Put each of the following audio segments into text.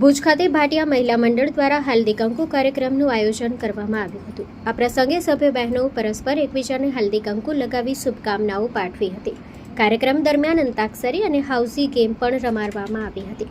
ભુજ ખાતે ભાટિયા મહિલા મંડળ દ્વારા હલ્દી કંકુ કાર્યક્રમનું આયોજન કરવામાં આવ્યું હતું. આ પ્રસંગે સભ્ય બહેનો પરસ્પર એકબીજાને હલ્દી કંકુ લગાવી શુભકામનાઓ પાઠવી હતી. કાર્યક્રમ દરમિયાન અંતાક્ષરી અને હાઉસી ગેમ પણ રમાડવામાં આવી હતી,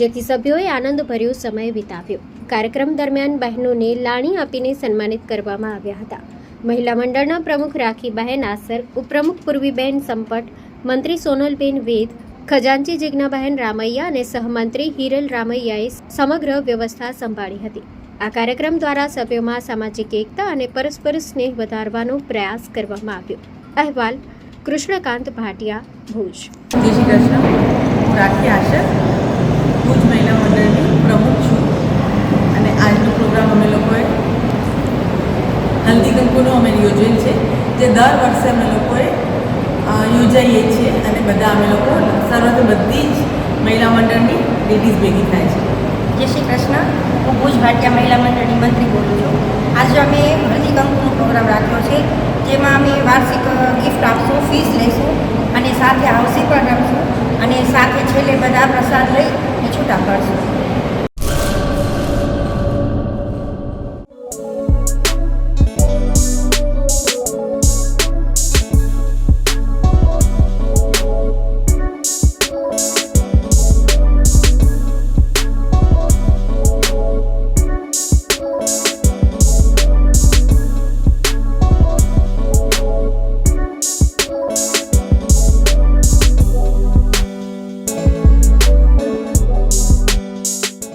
જેથી સભ્યોએ આનંદભર્યો સમય વિતાવ્યો. કાર્યક્રમ દરમિયાન બહેનોને લાણી આપીને સન્માનિત કરવામાં આવ્યા હતા. મહિલા મંડળના પ્રમુખ રાખીબહેન આસર, ઉપપ્રમુખ પૂર્વીબેન સંપટ, મંત્રી સોનલબેન વેદ, ખજાનચી જિજ્ઞાબહેન રામૈયા અને સહમંત્રી હિરલ રામૈયાએ સમગ્ર વ્યવસ્થા સંભાળી હતી. આ કાર્યક્રમ દ્વારા સભ્યોમાં સામાજિક એકતા અને પરસ્પર સ્નેહ વધારવાનો પ્રયાસ કરવામાં આવ્યો. અહેવાલ કૃષ્ણકાંત ભાટિયા, ભુજ. જય શ્રી કૃષ્ણ. હું રાખી આશર, ભુજ મહિલા મંડળની પ્રમુખ છું અને આજનો પ્રોગ્રામ અમે લોકોએ હલ્દી કંકુનો અમે યોજેલ છે, જે દર વર્ષે અમે લોકોએ યોજાઈએ છીએ અને બધા અમે લોકો સર્વત્ર બધી જ મહિલા મંડળની લેડીઝ ભેગી થાય છે. જય શ્રી કૃષ્ણ. હું ભુજ ભાટિયા મહિલા મંડળની મંત્રી બોલું છું. આજે અમે હલ્દી કંકુનો પ્રોગ્રામ રાખ્યો છે, જેમાં અમે વાર્ષિક ગિફ્ટ આપશું, ફીસ લઈશું અને સાથે હાઉસી પણ રમશું અને સાથે છેલ્લે બધા પ્રસાદ લઈને છૂટા કરશું.